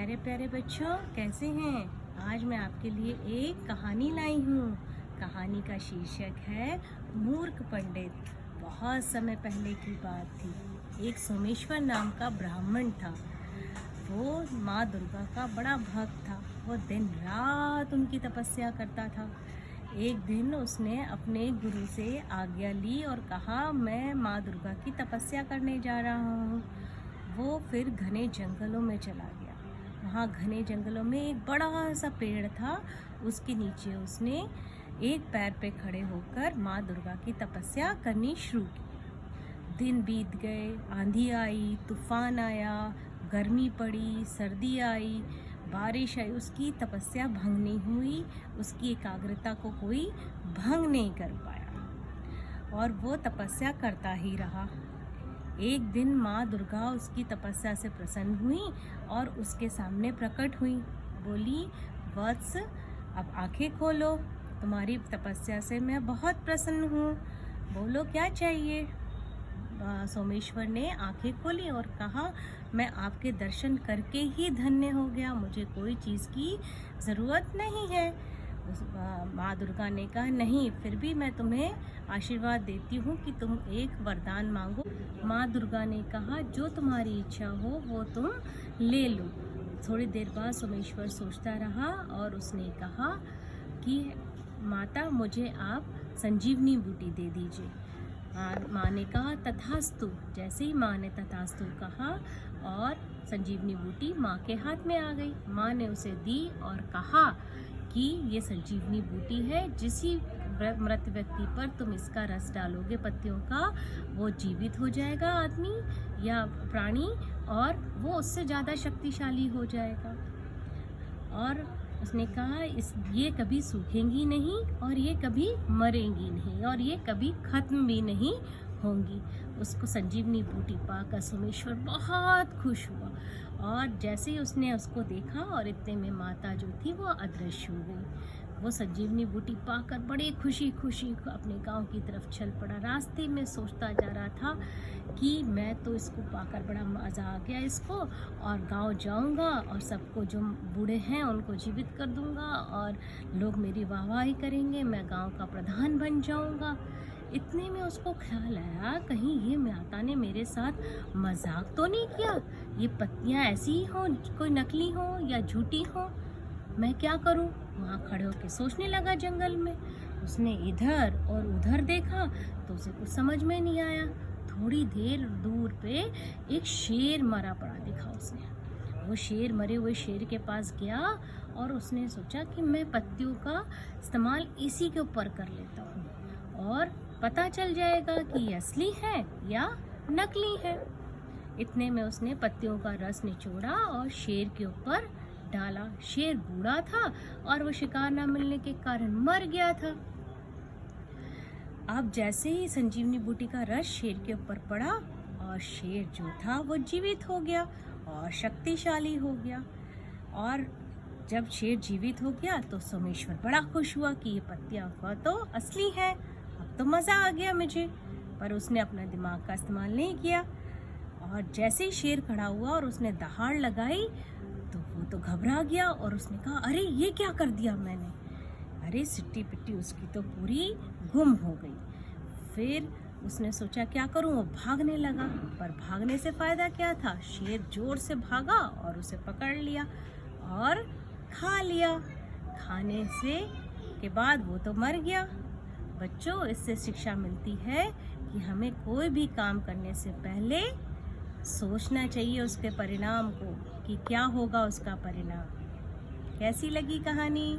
प्यारे प्यारे बच्चों, कैसे हैं। आज मैं आपके लिए एक कहानी लाई हूँ। कहानी का शीर्षक है मूर्ख पंडित। बहुत समय पहले की बात थी। एक सोमेश्वर नाम का ब्राह्मण था। वो माँ दुर्गा का बड़ा भक्त था। वो दिन रात उनकी तपस्या करता था। एक दिन उसने अपने गुरु से आज्ञा ली और कहा, मैं माँ दुर्गा की तपस्या करने जा रहा हूँ। वो फिर घने जंगलों में चला गया। वहाँ घने जंगलों में एक बड़ा सा पेड़ था। उसके नीचे उसने एक पैर पे खड़े होकर माँ दुर्गा की तपस्या करनी शुरू की। दिन बीत गए, आंधी आई, तूफान आया, गर्मी पड़ी, सर्दी आई, बारिश आई। उसकी तपस्या भंग नहीं हुई। उसकी एकाग्रता को कोई भंग नहीं कर पाया और वो तपस्या करता ही रहा। एक दिन माँ दुर्गा उसकी तपस्या से प्रसन्न हुई और उसके सामने प्रकट हुई। बोली, वत्स, अब आंखें खोलो। तुम्हारी तपस्या से मैं बहुत प्रसन्न हूँ। बोलो, क्या चाहिए। सोमेश्वर ने आंखें खोली और कहा, मैं आपके दर्शन करके ही धन्य हो गया। मुझे कोई चीज़ की ज़रूरत नहीं है। माँ दुर्गा ने कहा, नहीं, फिर भी मैं तुम्हें आशीर्वाद देती हूँ कि तुम एक वरदान मांगो। माँ दुर्गा ने कहा, जो तुम्हारी इच्छा हो वो तुम ले लो। थोड़ी देर बाद सोमेश्वर सोचता रहा और उसने कहा कि माता, मुझे आप संजीवनी बूटी दे दीजिए। माँ ने कहा, तथास्तु। जैसे ही माँ ने तथास्तु कहा और संजीवनी बूटी माँ के हाथ में आ गई। माँ ने उसे दी और कहा कि ये संजीवनी बूटी है। जिसी मृत व्यक्ति पर तुम इसका रस डालोगे पत्तियों का, वो जीवित हो जाएगा, आदमी या प्राणी, और वो उससे ज़्यादा शक्तिशाली हो जाएगा। और उसने कहा, ये कभी सूखेंगी नहीं और ये कभी मरेंगी नहीं और ये कभी ख़त्म भी नहीं होंगी। उसको संजीवनी बूटी पाकर सोमेश्वर बहुत खुश हुआ और जैसे ही उसने उसको देखा और इतने में माता जो थी वो अदृश्य हो गई। वो संजीवनी बूटी पाकर बड़ी खुशी अपने गांव की तरफ चल पड़ा। रास्ते में सोचता जा रहा था कि मैं तो इसको पाकर बड़ा मज़ा आ गया इसको, और गांव जाऊंगा और सबको जो बूढ़े हैं उनको जीवित कर दूंगा और लोग मेरी वाहवाही करेंगे, मैं गांव का प्रधान बन जाऊंगा। इतने में उसको ख्याल आया, कहीं ये माता ने मेरे साथ मजाक तो नहीं किया। ये पत्तियां ऐसी ही हों, कोई नकली हो या झूठी हो। मैं क्या करूं। वहाँ खड़े होकर सोचने लगा। जंगल में उसने इधर और उधर देखा तो उसे कुछ समझ में नहीं आया। थोड़ी देर दूर पे एक शेर मरा पड़ा दिखा उसने। वो शेर, मरे हुए शेर के पास गया और उसने सोचा कि मैं पत्तियों का इस्तेमाल इसी के ऊपर कर लेता हूँ और पता चल जाएगा कि ये असली है या नकली है। इतने में उसने पत्तियों का रस निचोड़ा और शेर के ऊपर डाला। शेर बूढ़ा था और वो शिकार न मिलने के कारण मर गया था। अब जैसे ही संजीवनी बूटी का रस शेर के ऊपर पड़ा और शेर जो था वो जीवित हो गया और शक्तिशाली हो गया। और जब शेर जीवित हो गया तो सोमेश्वर बड़ा खुश हुआ कि ये पत्तियां तो असली है, अब तो मज़ा आ गया मुझे। पर उसने अपना दिमाग का इस्तेमाल नहीं किया और जैसे ही शेर खड़ा हुआ और उसने दहाड़ लगाई तो वो तो घबरा गया और उसने कहा, अरे ये क्या कर दिया मैंने। अरे सिट्टी पिट्टी उसकी तो पूरी गुम हो गई। फिर उसने सोचा क्या करूं। वो भागने लगा, पर भागने से फ़ायदा क्या था। शेर जोर से भागा और उसे पकड़ लिया और खा लिया। खाने से के बाद वो तो मर गया। बच्चों, इससे शिक्षा मिलती है कि हमें कोई भी काम करने से पहले सोचना चाहिए उसके परिणाम को, कि क्या होगा उसका परिणाम। कैसी लगी कहानी।